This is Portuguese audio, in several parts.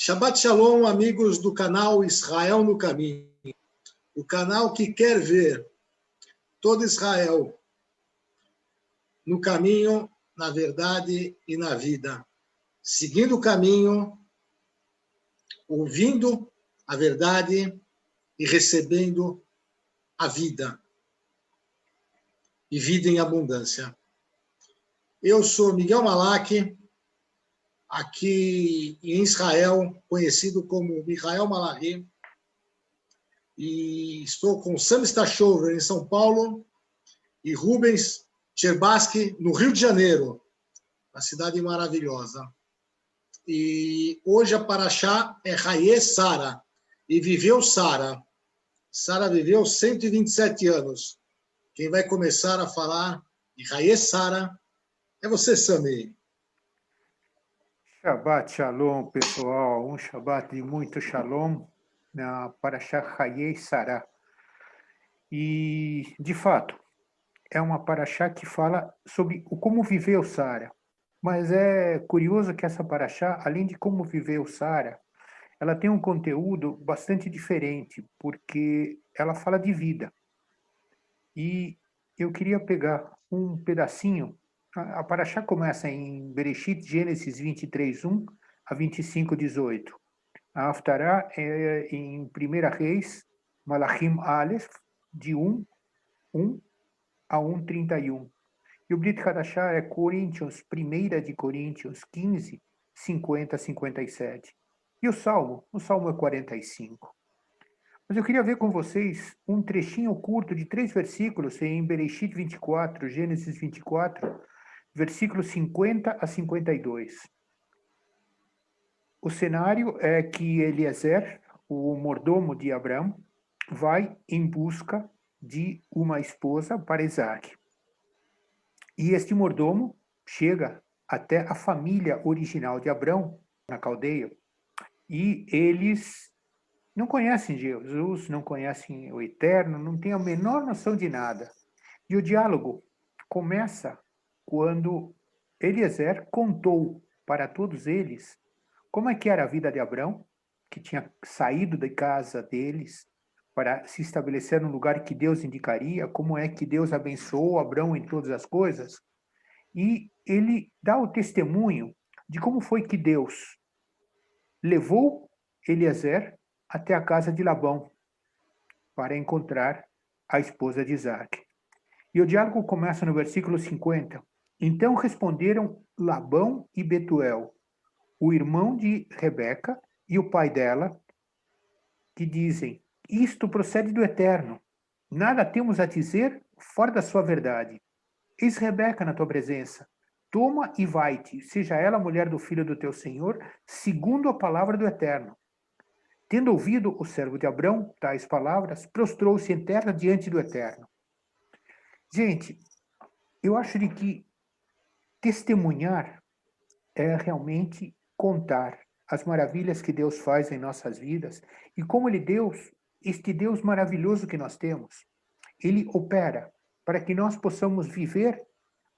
Shabbat Shalom, amigos do canal Israel no Caminho. O canal que quer ver todo Israel no caminho, na verdade e na vida. Seguindo o caminho, ouvindo a verdade e recebendo a vida. E vida em abundância. Eu sou Miguel Malak, aqui em Israel, conhecido como Michael Malachi, e estou com Sam Stachover em São Paulo e Rubens Cherbaski no Rio de Janeiro, uma cidade maravilhosa. E hoje a paraxá é Hayé Sara, e viveu Sara. Sara viveu 127 anos. Quem vai começar a falar de Hayé Sara é você, Sami. Shabbat Shalom, pessoal. Um Shabbat de muito Shalom na Parashá Hayé Sará. E, de fato, é uma Parashá que fala sobre o como viveu Sara. Mas é curioso que essa Parashá, além de como viveu Sara, ela tem um conteúdo bastante diferente, porque ela fala de vida. E eu queria pegar um pedacinho. A Parashá começa em Bereshit, Gênesis 23, 1 a 25, 18. A Haftará é em 1 Reis, Malachim Aleph, de 1 a 1:31. E o Brit Hadashah é Coríntios, 1 de Coríntios 15, 50 a 57. E o Salmo é 45. Mas eu queria ver com vocês um trechinho curto de 3 versículos em Bereshit 24, Gênesis 24, versículos 50 a 52. O cenário é que Eliezer, o mordomo de Abraão, vai em busca de uma esposa para Isaac. E este mordomo chega até a família original de Abraão, na Caldeia, e eles não conhecem Jesus, não conhecem o Eterno, não têm a menor noção de nada. E o diálogo começa quando Eliezer contou para todos eles como é que era a vida de Abraão, que tinha saído da casa deles para se estabelecer no lugar que Deus indicaria, como é que Deus abençoou Abraão em todas as coisas. E ele dá o testemunho de como foi que Deus levou Eliezer até a casa de Labão para encontrar a esposa de Isaac. E o diálogo começa no versículo 50. Então responderam Labão e Betuel, o irmão de Rebeca e o pai dela, que dizem: isto procede do Eterno. Nada temos a dizer fora da sua verdade. Eis Rebeca na tua presença. Toma e vai-te, seja ela a mulher do filho do teu senhor, segundo a palavra do Eterno. Tendo ouvido o servo de Abrão tais palavras, prostrou-se em terra diante do Eterno. Gente, eu acho de que testemunhar é realmente contar as maravilhas que Deus faz em nossas vidas e como este Deus maravilhoso que nós temos, ele opera para que nós possamos viver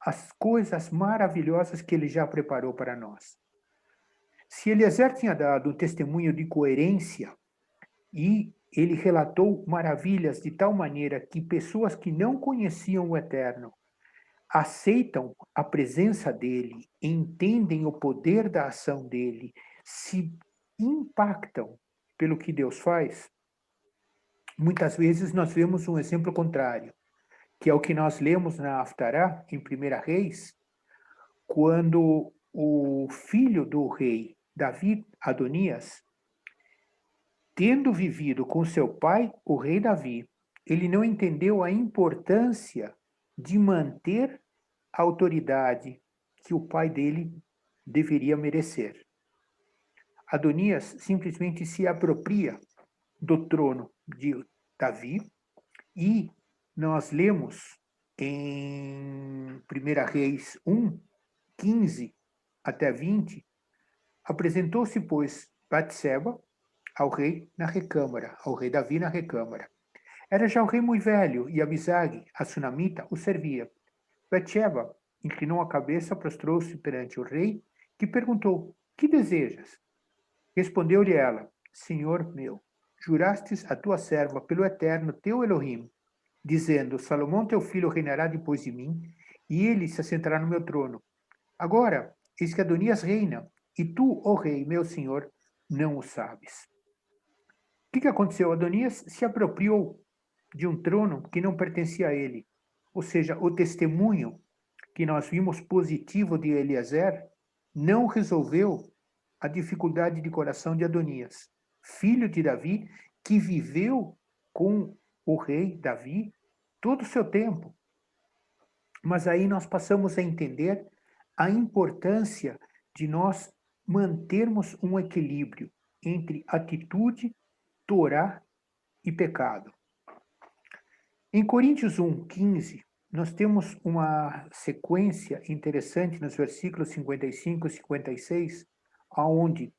as coisas maravilhosas que ele já preparou para nós. Se Eliezer tinha dado um testemunho de coerência e ele relatou maravilhas de tal maneira que pessoas que não conheciam o Eterno aceitam a presença dele, entendem o poder da ação dele, se impactam pelo que Deus faz, muitas vezes nós vemos um exemplo contrário, que é o que nós lemos na Haftará, em 1 Reis, quando o filho do rei Davi, Adonias, tendo vivido com seu pai, o rei Davi, ele não entendeu a importância de manter a autoridade que o pai dele deveria merecer. Adonias simplesmente se apropria do trono de Davi e nós lemos em 1 Reis 1, 15 até 20, apresentou-se, pois, Batseba ao rei na recâmara, ao rei Davi na recâmara. Era já o rei muito velho, e Abisag, a sunamita, o servia. Batseba inclinou a cabeça, prostrou-se perante o rei, que perguntou: que desejas? Respondeu-lhe ela: Senhor meu, jurastes a tua serva pelo eterno teu Elohim, dizendo: Salomão teu filho reinará depois de mim, e ele se assentará no meu trono. Agora, eis que Adonias reina, e tu, ó rei, meu senhor, não o sabes. O que aconteceu? Adonias se apropriou de um trono que não pertencia a ele. Ou seja, o testemunho que nós vimos positivo de Eliezer não resolveu a dificuldade de coração de Adonias, filho de Davi, que viveu com o rei Davi todo o seu tempo. Mas aí nós passamos a entender a importância de nós mantermos um equilíbrio entre atitude, Torá e pecado. Em Coríntios 1:15, nós temos uma sequência interessante nos versículos 55 e 56, onde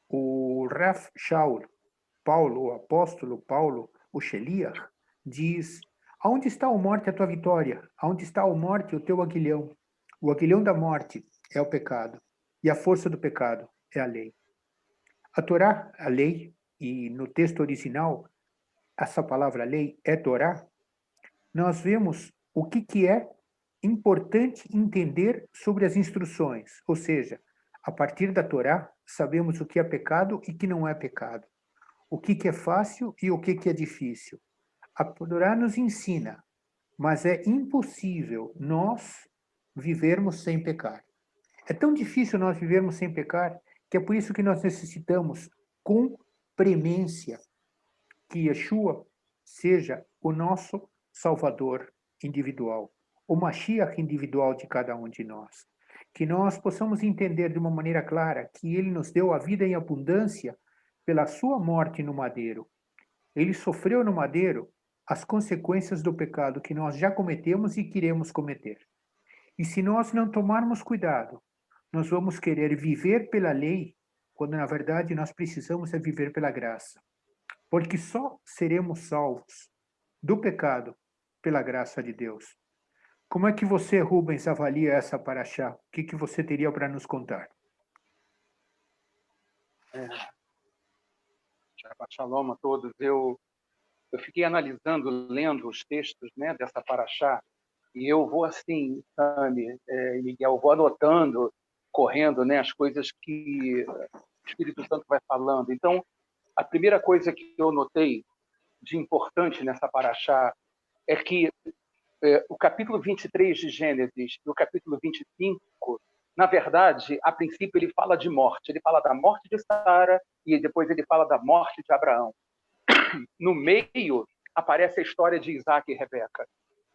o Rav Shaul, Paulo, o apóstolo Paulo, o Sheliach, diz: Aonde está, a morte, a tua vitória? Aonde está, a morte, o teu aguilhão? O aguilhão da morte é o pecado, e a força do pecado é a lei. A Torá, a lei, e no texto original, essa palavra lei é Torá, nós vemos o que é importante entender sobre as instruções, ou seja, a partir da Torá, sabemos o que é pecado e que não é pecado, o que é fácil e o que é difícil. A Torá nos ensina, mas é impossível nós vivermos sem pecar. É tão difícil nós vivermos sem pecar, que é por isso que nós necessitamos, com premência, que Yeshua seja o nosso Salvador individual, o Mashiach individual de cada um de nós. Que nós possamos entender de uma maneira clara que Ele nos deu a vida em abundância pela sua morte no madeiro. Ele sofreu no madeiro as consequências do pecado que nós já cometemos e queremos cometer. E se nós não tomarmos cuidado, nós vamos querer viver pela lei, quando na verdade nós precisamos é viver pela graça. Porque só seremos salvos do pecado pela graça de Deus. Como é que você, Rubens, avalia essa paraxá? O que você teria para nos contar? Shabbat Shalom a todos. Eu fiquei analisando, lendo os textos, né, dessa paraxá, e eu vou assim, Sami, Miguel, eu vou anotando, correndo, né, as coisas que o Espírito Santo vai falando. Então, a primeira coisa que eu notei de importante nessa paraxá é que o capítulo 23 de Gênesis e o capítulo 25, na verdade, a princípio ele fala de morte. Ele fala da morte de Sara e depois ele fala da morte de Abraão. No meio, aparece a história de Isaac e Rebeca.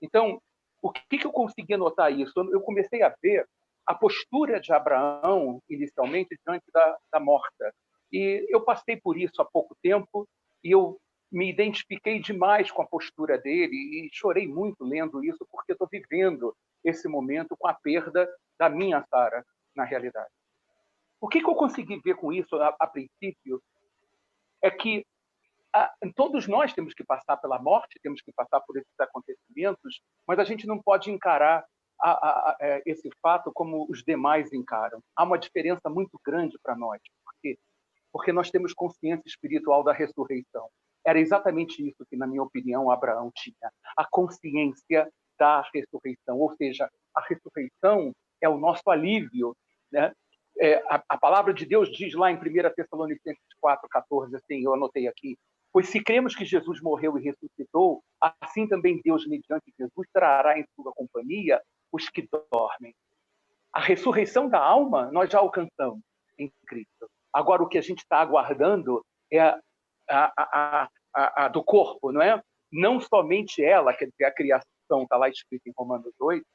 Então, o que eu consegui notar isso? Eu comecei a ver a postura de Abraão, inicialmente, diante da morta. E eu passei por isso há pouco tempo e eu me identifiquei demais com a postura dele e chorei muito lendo isso, porque estou vivendo esse momento com a perda da minha Sara, na realidade. O que eu consegui ver com isso, a princípio, é que todos nós temos que passar pela morte, temos que passar por esses acontecimentos, mas a gente não pode encarar esse fato como os demais encaram. Há uma diferença muito grande para nós. Por quê? Porque nós temos consciência espiritual da ressurreição. Era exatamente isso que, na minha opinião, Abraão tinha. A consciência da ressurreição. Ou seja, a ressurreição é o nosso alívio, né? A palavra de Deus diz lá em 1 Tessalonicenses 4,14, assim, eu anotei aqui: pois se cremos que Jesus morreu e ressuscitou, assim também Deus, mediante Jesus, trará em sua companhia os que dormem. A ressurreição da alma nós já alcançamos em Cristo. Agora, o que a gente está aguardando é a do corpo, não é? Não somente ela, quer dizer, a criação, está lá escrito em Romanos 8,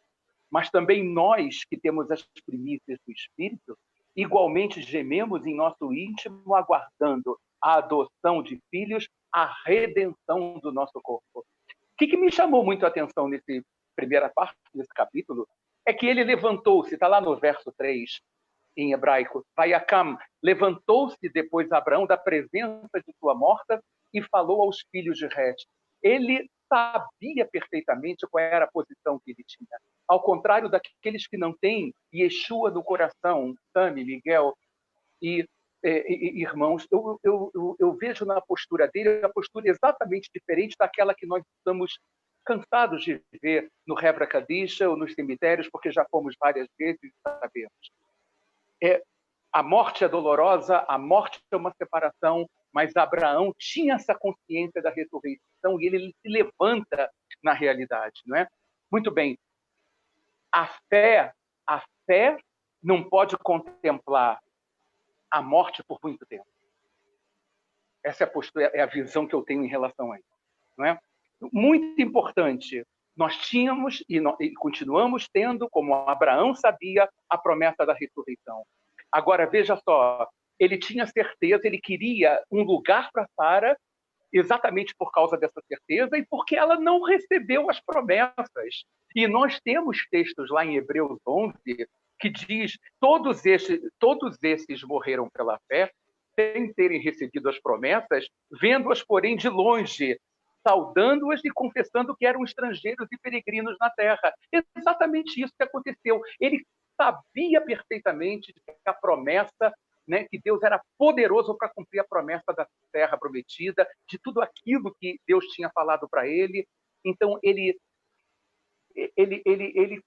mas também nós que temos as primícias do Espírito, igualmente gememos em nosso íntimo, aguardando a adoção de filhos, a redenção do nosso corpo. O que me chamou muito a atenção nessa primeira parte desse capítulo é que ele levantou-se, está lá no verso 3, em hebraico, Vayakam, levantou-se depois Abraão da presença de sua morta e falou aos filhos de Het. Ele sabia perfeitamente qual era a posição que ele tinha. Ao contrário daqueles que não têm Yeshua no coração, Sami, Miguel, e irmãos, eu vejo na postura dele a postura exatamente diferente daquela que nós estamos cansados de ver no Hebra Kadisha ou nos cemitérios, porque já fomos várias vezes e sabemos. A morte é dolorosa, a morte é uma separação, mas Abraão tinha essa consciência da ressurreição e ele se levanta na realidade, não é? Muito bem. A fé não pode contemplar a morte por muito tempo. Essa é a postura, é a visão que eu tenho em relação a isso, não é? Muito importante. Nós tínhamos e continuamos tendo, como Abraão sabia, a promessa da ressurreição. Agora, veja só, ele tinha certeza, ele queria um lugar para Sara, exatamente por causa dessa certeza e porque ela não recebeu as promessas. E nós temos textos lá em Hebreus 11 que diz: todos esses morreram pela fé, sem terem recebido as promessas, vendo-as, porém, de longe, saudando-as e confessando que eram estrangeiros e peregrinos na terra. Exatamente isso que aconteceu. Ele sabia perfeitamente que a promessa, né, que Deus era poderoso para cumprir a promessa da terra prometida, de tudo aquilo que Deus tinha falado para ele. Então, ele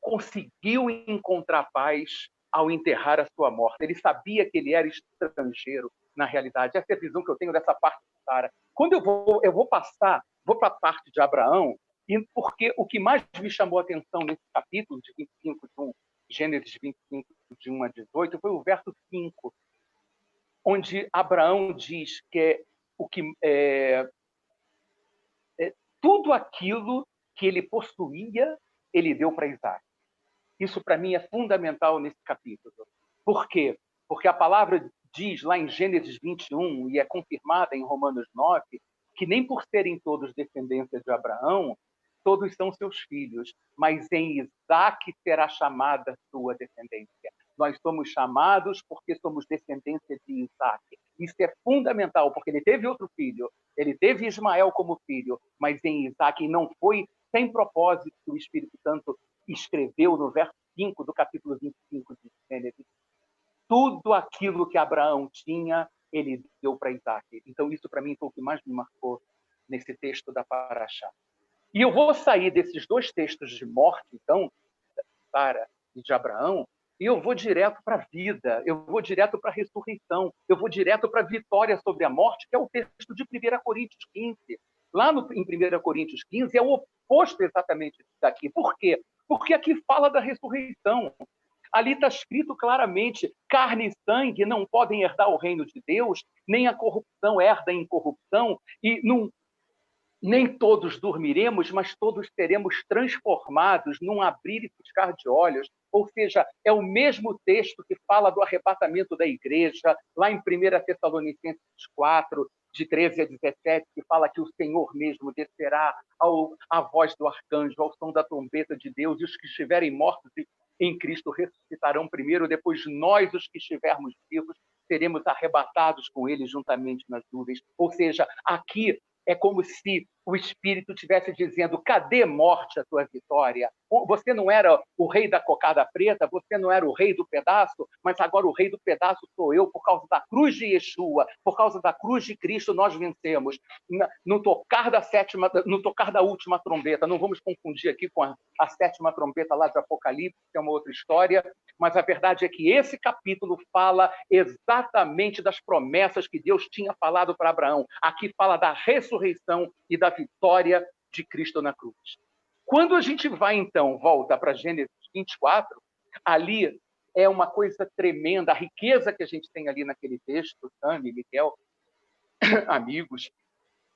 conseguiu encontrar paz ao enterrar a sua morte. Ele sabia que ele era estrangeiro na realidade. Essa é a visão que eu tenho dessa parte de Sara. Quando eu vou para a parte de Abraão, porque o que mais me chamou a atenção nesse capítulo de 25, Gênesis 25, de 1 a 18, foi o verso 5, onde Abraão diz que tudo aquilo que ele possuía, ele deu para Isaac. Isso, para mim, é fundamental nesse capítulo. Por quê? Porque a palavra diz lá em Gênesis 21, e é confirmada em Romanos 9, que nem por serem todos descendência de Abraão, todos são seus filhos, mas em Isaac será chamada sua descendência. Nós somos chamados porque somos descendência de Isaac. Isso é fundamental, porque ele teve outro filho, ele teve Ismael como filho, mas em Isaac não foi sem propósito que o Espírito Santo escreveu no verso 5 do capítulo 25 de Gênesis. Tudo aquilo que Abraão tinha, ele deu para Isaac. Então, isso para mim foi o que mais me marcou nesse texto da Paraxá. E eu vou sair desses dois textos de morte, então, de Sara e de Abraão, e eu vou direto para a vida, eu vou direto para a ressurreição, eu vou direto para a vitória sobre a morte, que é o texto de 1 Coríntios 15. Lá em 1 Coríntios 15 é o oposto exatamente daqui. Por quê? Porque aqui fala da ressurreição. Ali está escrito claramente: carne e sangue não podem herdar o reino de Deus, nem a corrupção herda a incorrupção, e nem todos dormiremos, mas todos seremos transformados num abrir e piscar de olhos. Ou seja, é o mesmo texto que fala do arrebatamento da igreja, lá em 1 Tessalonicenses 4, de 13 a 17, que fala que o Senhor mesmo descerá à voz do arcanjo, ao som da trombeta de Deus, e os que estiverem mortos em Cristo ressuscitarão primeiro, depois nós, os que estivermos vivos, seremos arrebatados com ele juntamente nas nuvens. Ou seja, aqui é como se o Espírito estivesse dizendo: cadê, morte, a tua vitória? Você não era o rei da cocada preta, você não era o rei do pedaço, mas agora o rei do pedaço sou eu, por causa da cruz de Yeshua, por causa da cruz de Cristo nós vencemos. No tocar da última trombeta, não vamos confundir aqui com a sétima trombeta lá de Apocalipse, que é uma outra história, mas a verdade é que esse capítulo fala exatamente das promessas que Deus tinha falado para Abraão. Aqui fala da ressurreição e da vitória de Cristo na cruz. Quando a gente vai, então, volta para Gênesis 24, ali é uma coisa tremenda, a riqueza que a gente tem ali naquele texto, Tami, Miguel, amigos.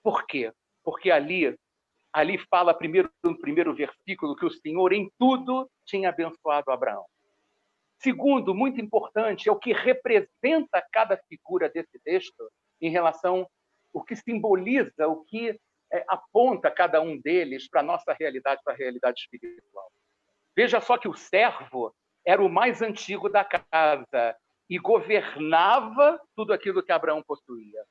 Por quê? Porque ali fala no primeiro versículo que o Senhor em tudo tinha abençoado Abraão. Segundo, muito importante, é o que representa cada figura desse texto em relação ao que simboliza, o que aponta cada um deles para a nossa realidade, para a realidade espiritual. Veja só que o servo era o mais antigo da casa e governava tudo aquilo que Abraão possuía.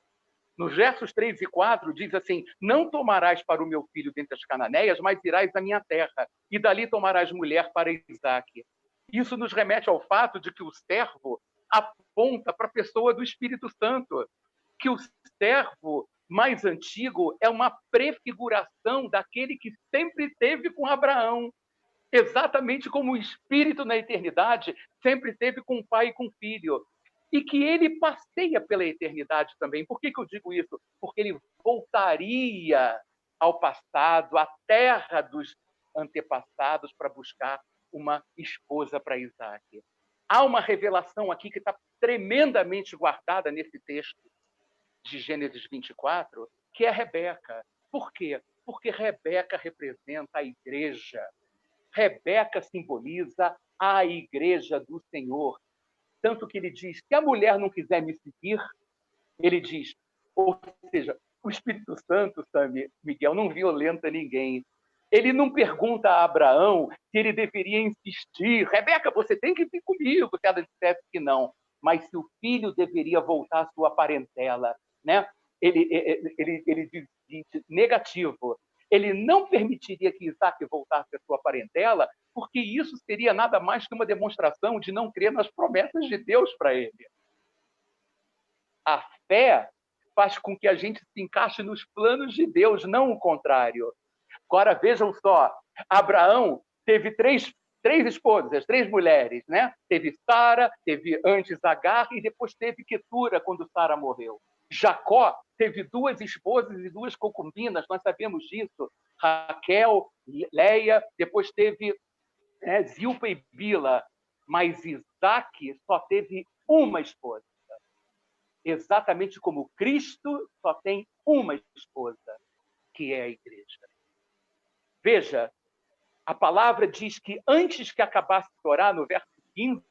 Nos versos 3 e 4 diz assim: não tomarás para o meu filho dentre as cananeias, mas irás à minha terra, e dali tomarás mulher para Isaque. Isso nos remete ao fato de que o servo aponta para a pessoa do Espírito Santo, que o servo mais antigo é uma prefiguração daquele que sempre esteve com Abraão, exatamente como o Espírito na eternidade sempre esteve com o Pai e com o Filho, e que ele passeia pela eternidade também. Por que eu digo isso? Porque ele voltaria ao passado, à terra dos antepassados, para buscar uma esposa para Isaac. Há uma revelação aqui que está tremendamente guardada nesse texto de Gênesis 24, que é Rebeca. Por quê? Porque Rebeca representa a igreja. Rebeca simboliza a igreja do Senhor. Tanto que ele diz, se a mulher não quiser me seguir, ele diz, ou seja, o Espírito Santo, sabe, Miguel, não violenta ninguém. Ele não pergunta a Abraão se ele deveria insistir. Rebeca, você tem que vir comigo, se ela dissesse que não. Mas se o filho deveria voltar à sua parentela, né? Ele diz negativo. Ele não permitiria que Isaac voltasse à sua parentela, porque isso seria nada mais que uma demonstração de não crer nas promessas de Deus para ele. A fé faz com que a gente se encaixe nos planos de Deus, não o contrário. Agora, vejam só, Abraão teve três esposas, 3 mulheres, né? Teve Sara, teve antes Agar e depois teve Quetura, quando Sara morreu. Jacó teve 2 esposas e 2 concubinas, nós sabemos disso. Raquel, Leia, depois teve Zilpa e Bila, mas Isaac só teve uma esposa. Exatamente como Cristo só tem uma esposa, que é a igreja. Veja, a palavra diz que antes que acabasse de orar, no verso 15,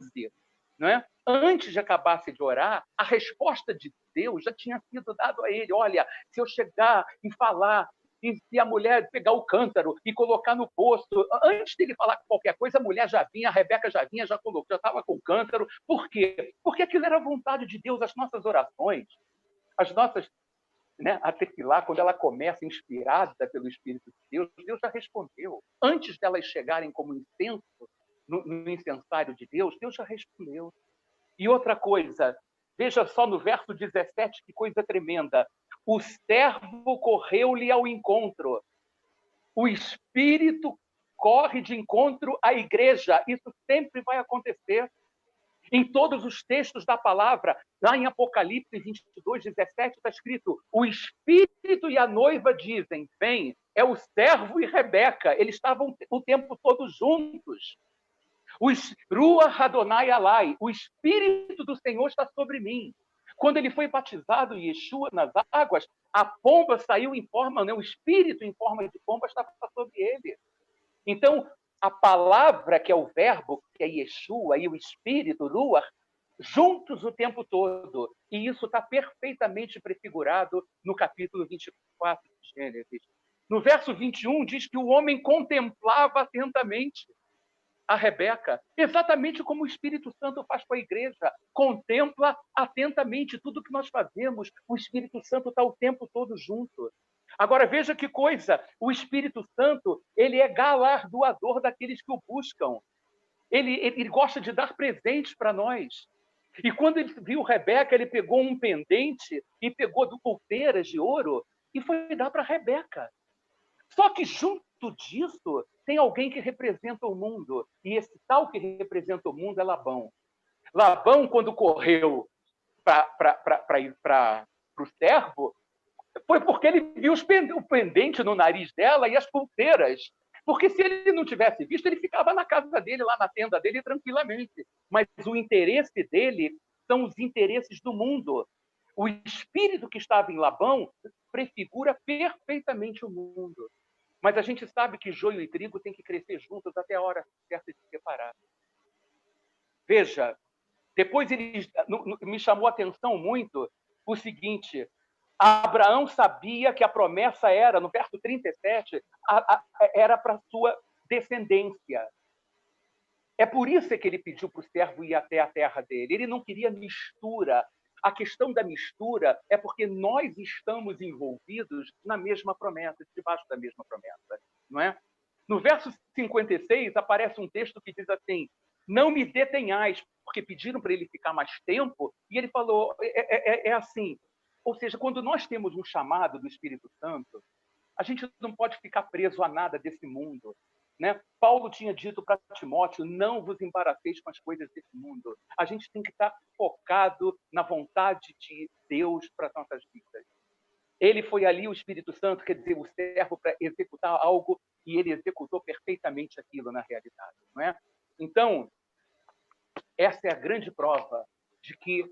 não é? Antes de acabasse de orar, a resposta de Deus já tinha sido dada a ele. Olha, se eu chegar e falar, e se a mulher pegar o cântaro e colocar no poço, antes dele falar qualquer coisa, a mulher já vinha, a Rebeca já vinha, já colocou, já estava com o cântaro. Por quê? Porque aquilo era a vontade de Deus, as nossas orações, as nossas, né, a tequilá, quando ela começa inspirada pelo Espírito de Deus, Deus já respondeu. Antes delas chegarem como incenso no incensário de Deus, Deus já respondeu. E outra coisa, veja só no verso 17, que coisa tremenda. O servo correu-lhe ao encontro. O Espírito corre de encontro à igreja. Isso sempre vai acontecer. Em todos os textos da palavra, lá em Apocalipse 22, 17, está escrito: o Espírito e a noiva dizem, vem, é o servo e Rebeca. Eles estavam o tempo todo juntos. Ruach Adonai Alai, o Espírito do Senhor está sobre mim. Quando ele foi batizado em Yeshua nas águas, a pomba saiu em forma, né? O Espírito em forma de pomba estava sobre ele. Então, a palavra, que é o verbo, que é Yeshua, e o Espírito, Ruach, juntos o tempo todo. E isso está perfeitamente prefigurado no capítulo 24 de Gênesis. No verso 21, diz que o homem contemplava atentamente a Rebeca, exatamente como o Espírito Santo faz com a igreja. Contempla atentamente tudo que nós fazemos. O Espírito Santo está o tempo todo junto. Agora, veja que coisa. O Espírito Santo, ele é galardoador daqueles que o buscam. Ele gosta de dar presentes para nós. E quando ele viu Rebeca, ele pegou um pendente e pegou pulseiras de ouro e foi dar para Rebeca. Só que junto disso tem alguém que representa o mundo. E esse tal que representa o mundo é Labão. Labão, quando correu para o servo, foi porque ele viu o pendente no nariz dela e as pulseiras. Porque se ele não tivesse visto, ele ficava na casa dele, lá na tenda dele, tranquilamente. Mas o interesse dele são os interesses do mundo. O espírito que estava em Labão prefigura perfeitamente o mundo. Mas a gente sabe que joio e trigo têm que crescer juntos até a hora certa de separar. Veja, depois ele me chamou a atenção muito o seguinte: Abraão sabia que a promessa era, no verso 37, era para sua descendência. É por isso que ele pediu para o servo ir até a terra dele. Ele não queria mistura. A questão da mistura é porque nós estamos envolvidos na mesma promessa, debaixo da mesma promessa, não é? No verso 56 aparece um texto que diz assim: não me detenhais, porque pediram para ele ficar mais tempo, e ele falou, é assim, ou seja, quando nós temos um chamado do Espírito Santo, a gente não pode ficar preso a nada desse mundo, né? Paulo tinha dito para Timóteo, não vos embaraceis com as coisas desse mundo. A gente tem que estar focado na vontade de Deus para as nossas vidas. Ele foi ali, o Espírito Santo, quer dizer, o servo para executar algo, e ele executou perfeitamente aquilo na realidade, não é? Então, essa é a grande prova de que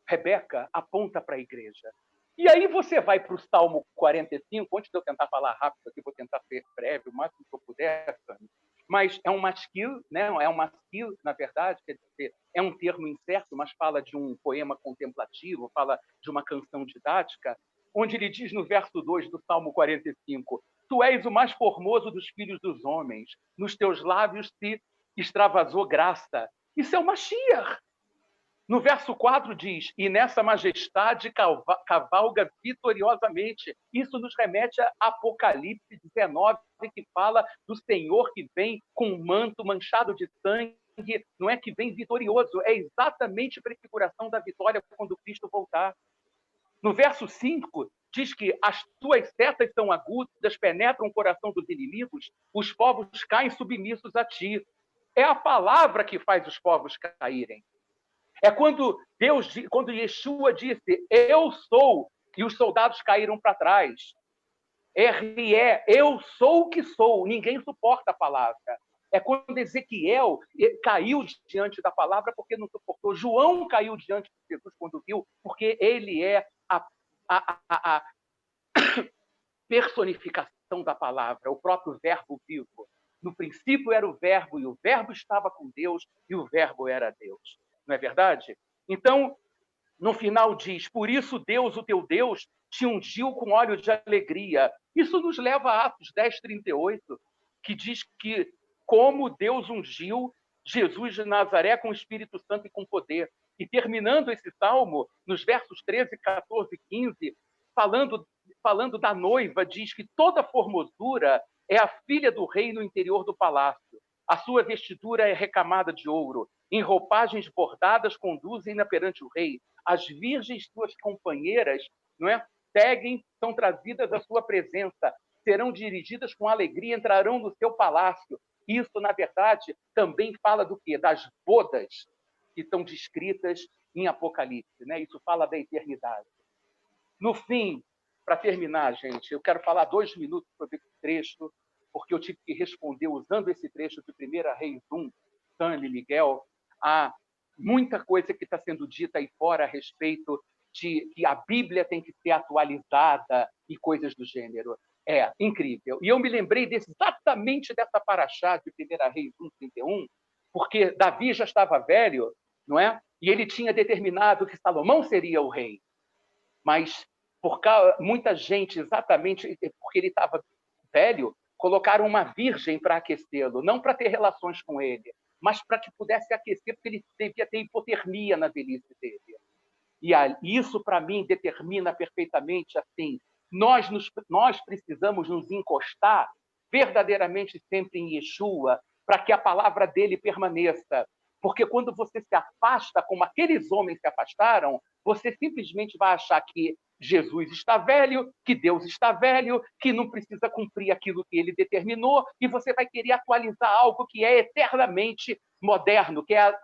Rebeca aponta para a igreja. E aí você vai para o Salmo 45, antes de eu tentar falar rápido aqui, vou tentar ser breve, o máximo que eu puder, mas é um masquil, né? É um masquil, na verdade, quer dizer, é um termo incerto, mas fala de um poema contemplativo, fala de uma canção didática, onde ele diz no verso 2 do Salmo 45, tu és o mais formoso dos filhos dos homens, nos teus lábios se extravasou graça. Isso é o Mashiach. No verso 4 diz, e nessa majestade cavalga vitoriosamente. Isso nos remete a Apocalipse 19, que fala do Senhor que vem com um manto manchado de sangue, não é que vem vitorioso, é exatamente a prefiguração da vitória quando Cristo voltar. No verso 5, diz que as tuas setas são agudas, penetram o coração dos inimigos, os povos caem submissos a ti. É a palavra que faz os povos caírem. É quando Yeshua disse, eu sou, e os soldados caíram para trás. R.E., eu sou o que sou, ninguém suporta a palavra. É quando Ezequiel caiu diante da palavra porque não suportou. João caiu diante de Jesus quando viu, porque ele é a personificação da palavra, o próprio verbo vivo. No princípio era o verbo, e o verbo estava com Deus, e o verbo era Deus. Não é verdade? Então, no final diz, por isso Deus, o teu Deus, te ungiu com óleo de alegria. Isso nos leva a Atos 10:38, que diz que como Deus ungiu Jesus de Nazaré com o Espírito Santo e com poder. E terminando esse salmo, nos versos 13, 14 e 15, falando da noiva, diz que toda formosura é a filha do rei no interior do palácio. A sua vestidura é recamada de ouro. Em roupagens bordadas conduzem-na perante o rei. As virgens, suas companheiras, não é? Seguem, são trazidas à sua presença. Serão dirigidas com alegria, entrarão no seu palácio. Isso, na verdade, também fala do quê? Das bodas que estão descritas em Apocalipse, né? Isso fala da eternidade. No fim, para terminar, gente, eu quero falar 2 minutos sobre esse trecho, porque eu tive que responder usando esse trecho de 1 Reis 1, Sami, Miguel, há muita coisa que está sendo dita aí fora a respeito de que a Bíblia tem que ser atualizada e coisas do gênero. É incrível. E eu me lembrei exatamente dessa paraxá de 1 Reis 1:31, porque Davi já estava velho, não é? E ele tinha determinado que Salomão seria o rei. Mas muita gente, exatamente porque ele estava velho, colocaram uma virgem para aquecê-lo, não para ter relações com ele, mas para que pudesse aquecer, porque ele devia ter hipotermia na velhice dele. E isso, para mim, determina perfeitamente assim, nós precisamos nos encostar verdadeiramente sempre em Yeshua, para que a palavra dele permaneça. Porque quando você se afasta, como aqueles homens se afastaram, você simplesmente vai achar que Jesus está velho, que Deus está velho, que não precisa cumprir aquilo que ele determinou, e você vai querer atualizar algo que é eternamente moderno, que é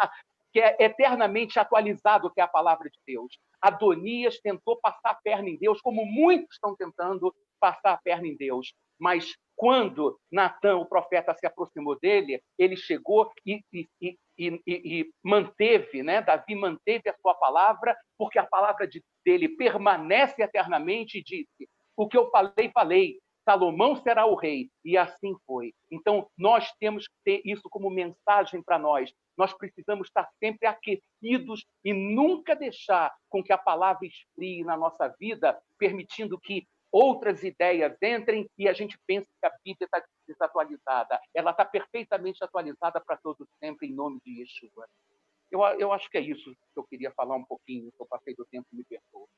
eternamente atualizado, que é a palavra de Deus. Adonias tentou passar a perna em Deus, como muitos estão tentando passar a perna em Deus. Mas quando Natã, o profeta, se aproximou dele, ele chegou e manteve, né? Davi manteve a sua palavra, porque a palavra dele permanece eternamente, e disse, o que eu falei, Salomão será o rei, e assim foi. Então, nós temos que ter isso como mensagem para nós. Nós precisamos estar sempre aquecidos e nunca deixar com que a palavra esfrie na nossa vida, permitindo que outras ideias entrem e a gente pense que a Bíblia está desatualizada. Ela está perfeitamente atualizada para todos sempre, em nome de Yeshua. Eu acho que é isso que eu queria falar um pouquinho, que eu passei do tempo, me perdoa.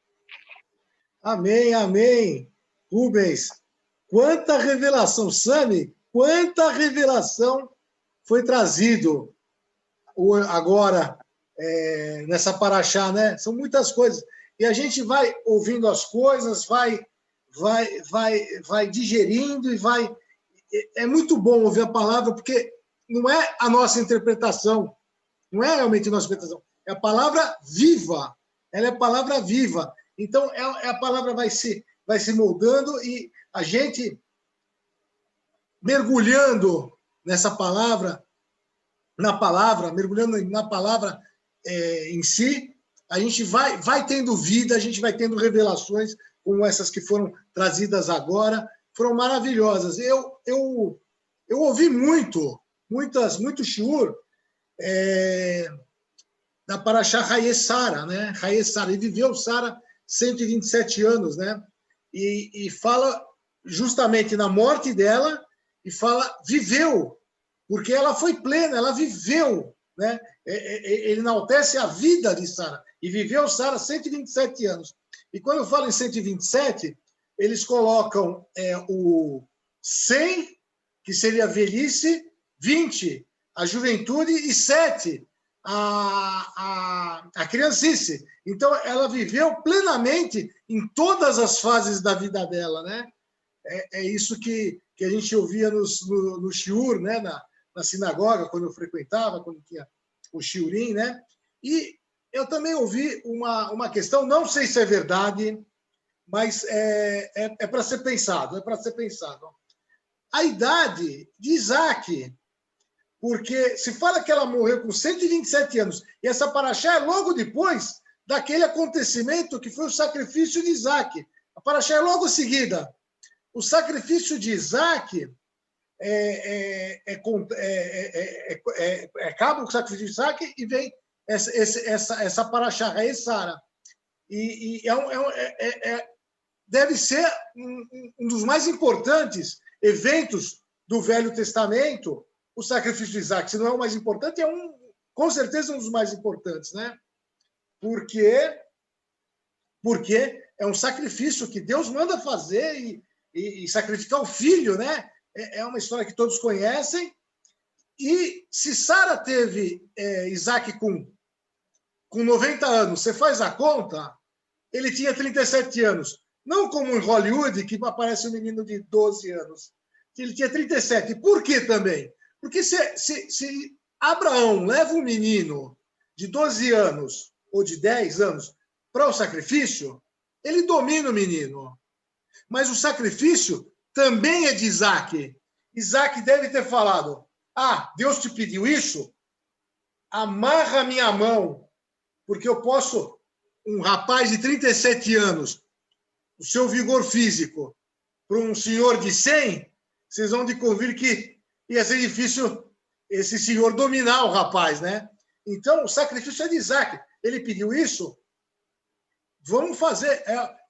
Amém, amém. Rubens, quanta revelação, Sami, quanta revelação foi trazido agora nessa paraxá, né? São muitas coisas. E a gente vai ouvindo as coisas, vai digerindo e vai... É muito bom ouvir a palavra, porque não é a nossa interpretação, não é realmente a nossa interpretação, é a palavra viva, ela é a palavra viva. Então, a palavra vai se moldando e a gente, mergulhando nessa palavra, mergulhando na palavra em si, a gente vai tendo vida, a gente vai tendo revelações como essas que foram trazidas agora, foram maravilhosas. Eu ouvi muito shiur da Parashá Haye Sara, né? Haye Sara, e viveu Sara 127 anos, né? E fala justamente na morte dela, e fala, viveu, porque ela foi plena, ela viveu, né? Ele enaltece a vida de Sara, e viveu Sara 127 anos. E quando eu falo em 127, eles colocam o 100, que seria a velhice, 20, a juventude, e 7, a criancice. Então, ela viveu plenamente em todas as fases da vida dela, né? É isso que a gente ouvia no shiur, né? Na sinagoga, quando eu frequentava, quando tinha o shiurim, né? E eu também ouvi uma questão, não sei se é verdade, mas é para ser pensado, A idade de Isaac, porque se fala que ela morreu com 127 anos, e essa paraxá é logo depois daquele acontecimento que foi o sacrifício de Isaac. A paraxá é logo seguida. O sacrifício de Isaac acaba com o sacrifício de Isaac e vem essa paraxá, Haye Sara. E deve ser um dos mais importantes eventos do Velho Testamento, o sacrifício de Isaac. Se não é o mais importante, com certeza um dos mais importantes, né? Porque é um sacrifício que Deus manda fazer e sacrificar o filho, né? É uma história que todos conhecem. E se Sara teve Isaac com 90 anos, você faz a conta, ele tinha 37 anos. Não como em Hollywood, que aparece um menino de 12 anos. Ele tinha 37. Por que também? Porque se Abraão leva um menino de 12 anos ou de 10 anos para o sacrifício, ele domina o menino. Mas o sacrifício também é de Isaac. Isaac deve ter falado, Deus te pediu isso? Amarra minha mão, porque eu posso, um rapaz de 37 anos, o seu vigor físico, para um senhor de 100, vocês vão de convir que ia ser difícil esse senhor dominar o rapaz, né? Então, o sacrifício é de Isaac. Ele pediu isso, vamos fazer.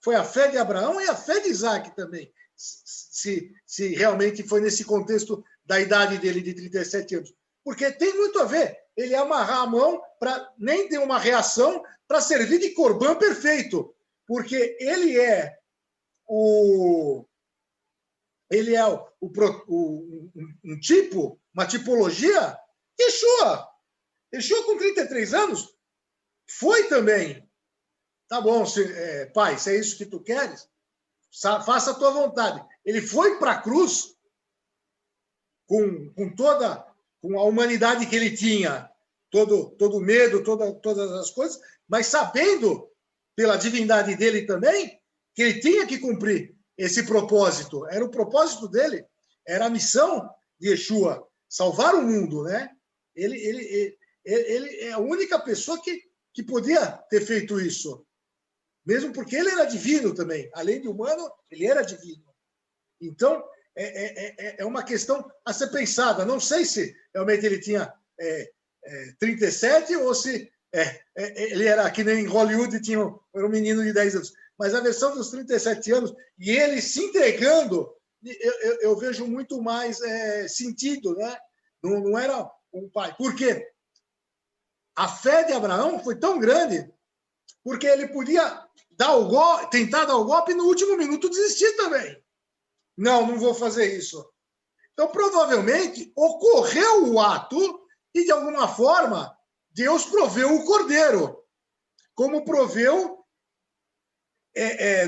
Foi a fé de Abraão e a fé de Isaac também, se realmente foi nesse contexto da idade dele de 37 anos. Porque tem muito a ver ele amarrar a mão para nem ter uma reação para servir de corbã perfeito, porque ele é um tipo, uma tipologia, Yeshua. Yeshua, com 33 anos, foi também. Tá bom, pai, se é isso que tu queres, faça a tua vontade. Ele foi para a cruz com a humanidade que ele tinha, todo o medo, todas as coisas, mas sabendo, pela divindade dele também, que ele tinha que cumprir esse propósito. Era o propósito dele, era a missão de Yeshua, salvar o mundo, né? Ele é a única pessoa que podia ter feito isso. Mesmo porque ele era divino também. Além de humano, ele era divino. Então, é uma questão a ser pensada. Não sei se realmente ele tinha 37 ou se ele era que nem em Hollywood, era um menino de 10 anos. Mas a versão dos 37 anos, e ele se entregando, eu vejo muito mais sentido, né? Não era um pai. Por quê? A fé de Abraão foi tão grande porque ele podia tentar dar o golpe e no último minuto desistir também. Não vou fazer isso. Então, provavelmente, ocorreu o ato e, de alguma forma, Deus proveu o cordeiro, como proveu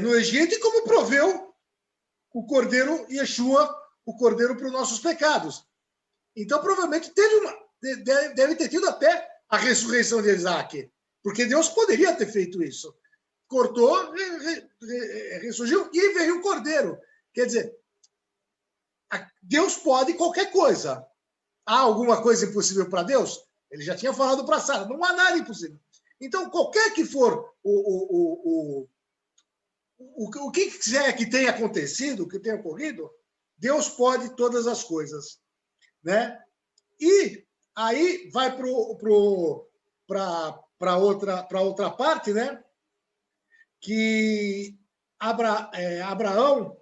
no Egito e como proveu o cordeiro Yeshua, o cordeiro para os nossos pecados. Então, provavelmente, deve ter tido até a ressurreição de Isaac, porque Deus poderia ter feito isso. Cortou, ressurgiu e veio o cordeiro. Quer dizer, Deus pode qualquer coisa. Há alguma coisa impossível para Deus? Ele já tinha falado para Sara, não há nada impossível. Então, qualquer que for o que quiser que tenha acontecido, que tenha ocorrido, Deus pode todas as coisas, né? E aí vai para outra parte, né? Que Abraão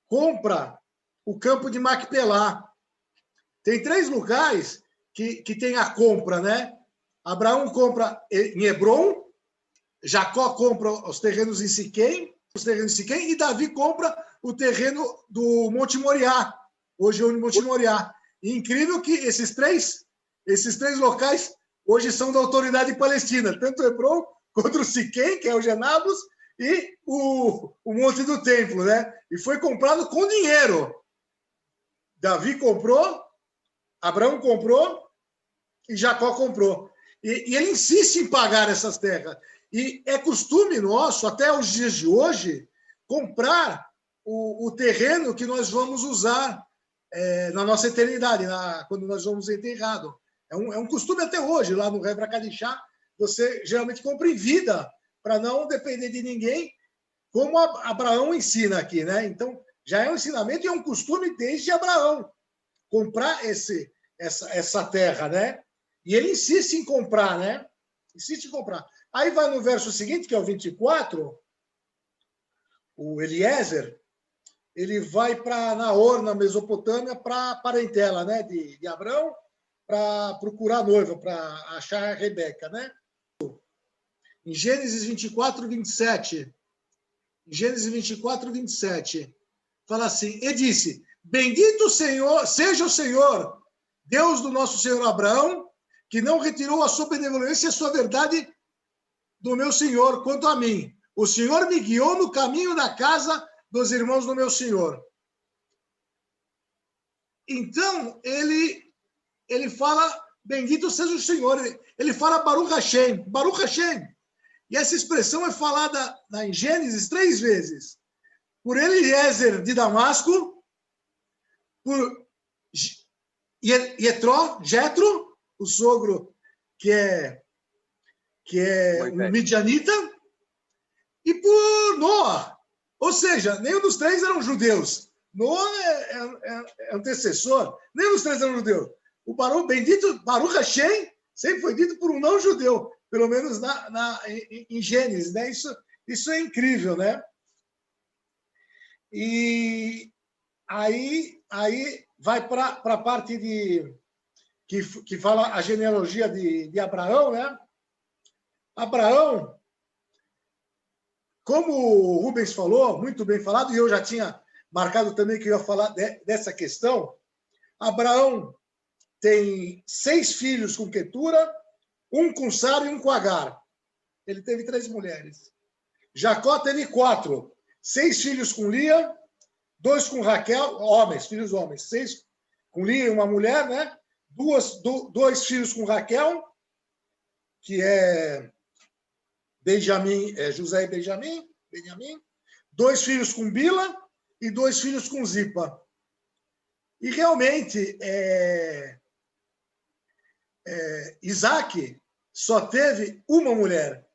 compra o campo de Macpelá. Tem 3 lugares que tem a compra, né? Abraão compra em Hebron, Jacó compra os terrenos em Siquém, e Davi compra o terreno do Monte Moriá, hoje é o Monte Moriá. E incrível que esses três locais hoje são da autoridade palestina, tanto Hebron quanto o Siquém, que é o Genabus, e o Monte do Templo, né? E foi comprado com dinheiro. Davi comprou, Abraão comprou e Jacó comprou. E ele insiste em pagar essas terras. E é costume nosso, até os dias de hoje, comprar o terreno que nós vamos usar na nossa eternidade, quando nós vamos enterrados. É um costume até hoje, lá no Rebra Kadishá, você geralmente compra em vida, para não depender de ninguém, como Abraão ensina aqui, né? Então, já é um ensinamento e é um costume desde Abraão, comprar essa terra, né? E ele insiste em comprar, né? Insiste em comprar. Aí vai no verso seguinte, que é o 24, o Eliezer, ele vai para Naor, na Mesopotâmia, para a parentela, né, de Abraão, para procurar a noiva, para achar a Rebeca, né? Em Gênesis 24, 27, fala assim, e disse, bendito seja o Senhor, Deus do nosso Senhor Abraão, que não retirou a sua benevolência e a sua verdade do meu Senhor quanto a mim. O Senhor me guiou no caminho da casa dos irmãos do meu Senhor. Então, ele fala, bendito seja o Senhor. Ele fala Baruch Hashem. Baruch Hashem. E essa expressão é falada em Gênesis 3 vezes. Por Eliezer de Damasco, por Jetro, o sogro que é um midianita, e por Noa. Ou seja, nenhum dos 3 eram judeus. Noa é antecessor, nenhum dos 3 eram judeus. O bendito Baruch Hashem sempre foi dito por um não-judeu, pelo menos em Gênesis, né? Isso é incrível, né? E aí vai para a parte que fala a genealogia de Abraão, né? Abraão, como o Rubens falou, muito bem falado, e eu já tinha marcado também que eu ia falar dessa questão, Abraão tem 6 filhos com Quetura, 1 com Sara e 1 com Agar. Ele teve 3 mulheres. Jacó teve 4, 6 filhos com Lia, 2 com Raquel, filhos homens, 6 com Lia e uma mulher, né? 2 filhos com Raquel, que é Benjamim, José e Benjamim, 2 filhos com Bila e 2 filhos com Zipa. E realmente, Isaac só teve uma mulher.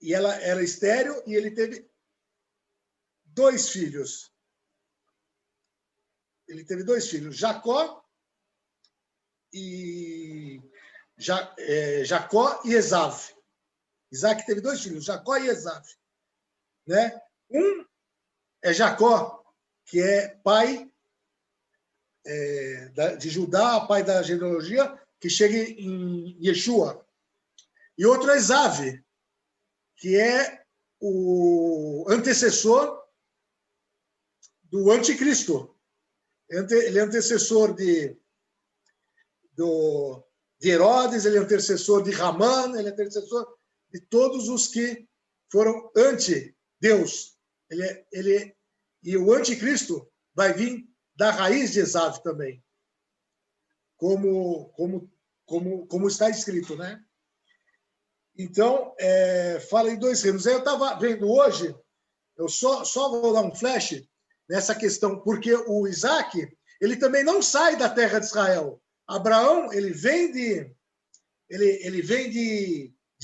E ela era estéril e ele teve 2 filhos. Ele teve 2 filhos, Jacó e Esav. Isaac teve 2 filhos, Jacó e Esav. Né? Um é Jacó, que é pai de Judá, pai da genealogia, que chega em Yeshua. E outro é Esav, que é o antecessor do anticristo. Ele é antecessor de Herodes, ele é intercessor de Ramã, ele é intercessor de todos os que foram anti-Deus. E o anticristo vai vir da raiz de Esav também, como está escrito, né? Então, fala em 2 reinos. Aí eu estava vendo hoje, eu só vou dar um flash nessa questão, porque o Isaac, ele também não sai da terra de Israel. Abraão, ele vem de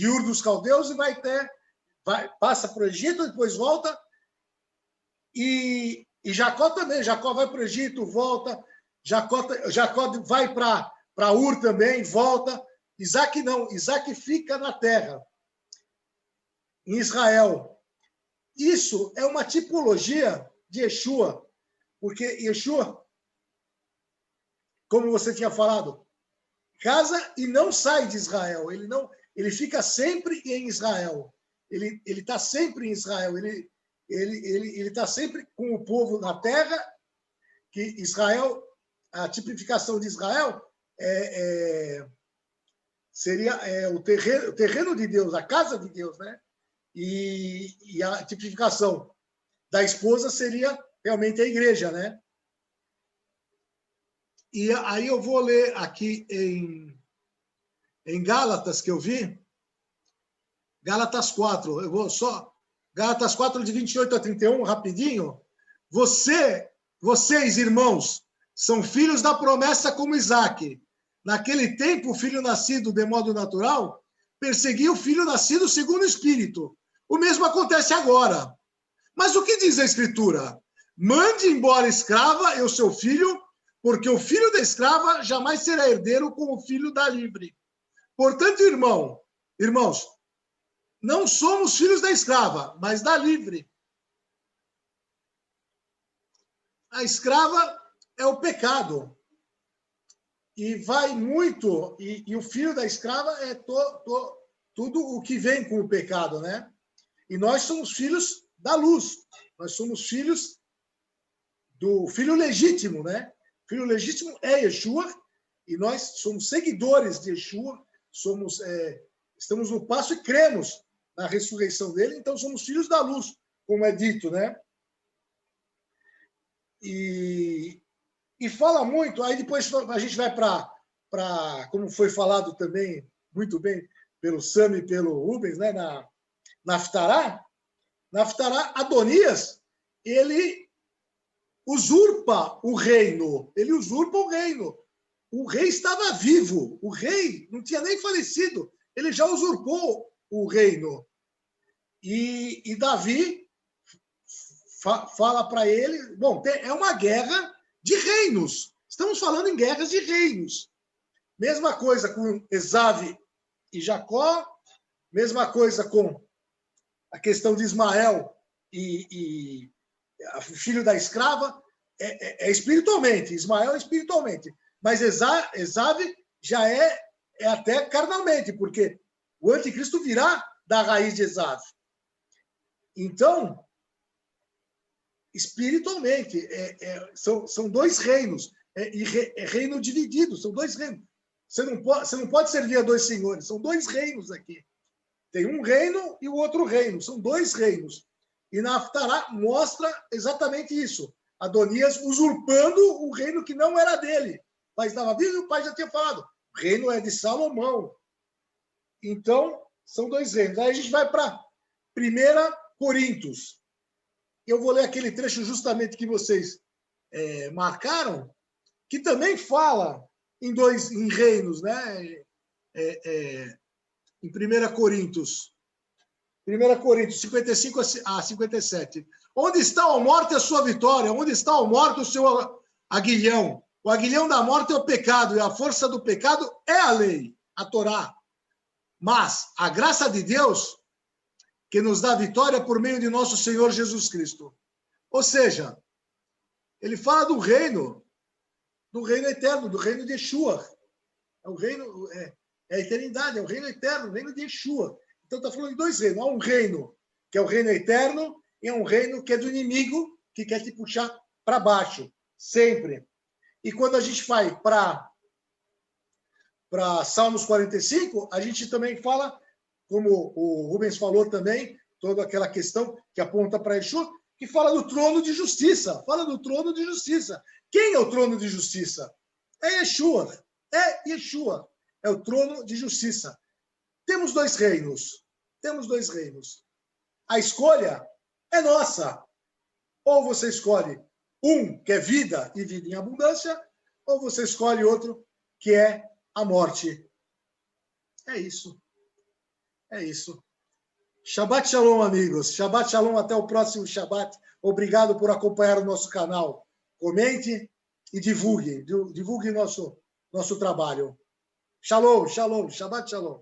Ur dos Caldeus e passa para o Egito, depois volta. E Jacó também. Jacó vai para o Egito, volta. Jacó vai para Ur também, volta. Isaac não. Isaac fica na terra, em Israel. Isso é uma tipologia de Yeshua, porque Yeshua, como você tinha falado, casa e não sai de Israel. Ele fica sempre em Israel. Ele está sempre em Israel. Ele está sempre com o povo na terra, que Israel, a tipificação de Israel seria o terreno de Deus, a casa de Deus, né? E a tipificação da esposa seria realmente a igreja, né? E aí eu vou ler aqui em Gálatas, que eu vi, Gálatas 4, eu vou só, Gálatas 4, de 28 a 31, rapidinho. Vocês, irmãos, são filhos da promessa como Isaac. Naquele tempo, o filho nascido de modo natural perseguia o filho nascido segundo o Espírito. O mesmo acontece agora. Mas o que diz a Escritura? Mande embora a escrava e o seu filho, porque o filho da escrava jamais será herdeiro com o filho da livre. Portanto, irmãos, não somos filhos da escrava, mas da livre. A escrava é o pecado. E vai muito, e o filho da escrava é tudo o que vem com o pecado, né? E nós somos filhos da luz. Nós somos filhos do filho legítimo, né? O filho legítimo é Yeshua, e nós somos seguidores de Yeshua, estamos no passo e cremos na ressurreição dele, então somos filhos da luz, como é dito, né? E fala muito, aí depois a gente vai para como foi falado também muito bem pelo Sam e pelo Rubens, né? Na Haftará, Adonias, ele usurpa o reino. Ele usurpa o reino. O rei estava vivo. O rei não tinha nem falecido. Ele já usurpou o reino. E Davi fala para ele... Bom, é uma guerra de reinos. Estamos falando em guerras de reinos. Mesma coisa com Esav e Jacó. Mesma coisa com a questão de Ismael e filho da escrava, espiritualmente. Ismael é espiritualmente. Mas Esav já é até carnalmente, porque o anticristo virá da raiz de Esav. Então, espiritualmente, são dois reinos. É reino dividido, são dois reinos. Você não pode servir a dois senhores, são dois reinos aqui. Tem um reino e o outro reino. São dois reinos. E na Haftará mostra exatamente isso. Adonias usurpando o reino que não era dele. O pai estava vivo e o pai já tinha falado. O reino é de Salomão. Então, são dois reinos. Aí a gente vai para 1 Coríntios. Eu vou ler aquele trecho justamente que vocês marcaram, que também fala em reinos, né? Em 1 Coríntios 55 a 57. Onde está a morte a sua vitória? Onde está a morte o seu aguilhão? O aguilhão da morte é o pecado, e a força do pecado é a lei, a Torá. Mas a graça de Deus, que nos dá vitória por meio de nosso Senhor Jesus Cristo. Ou seja, ele fala do reino eterno, do reino de Yeshua. É o reino... É a eternidade, é o reino eterno, o reino de Yeshua. Então está falando de dois reinos. Há um reino que é o reino eterno e há um reino que é do inimigo, que quer te puxar para baixo, sempre. E quando a gente vai para para Salmos 45, a gente também fala, como o Rubens falou também, toda aquela questão que aponta para Yeshua, que fala do trono de justiça. Fala do trono de justiça. Quem é o trono de justiça? É Yeshua. É Yeshua. É o trono de justiça. Temos dois reinos. Temos dois reinos. A escolha é nossa. Ou você escolhe um que é vida e vida em abundância, ou você escolhe outro que é a morte. É isso. É isso. Shabbat Shalom, amigos. Shabbat Shalom, até o próximo Shabbat. Obrigado por acompanhar o nosso canal. Comente e divulgue. Divulgue nosso trabalho. Shalom, Shalom, Shabbat Shalom.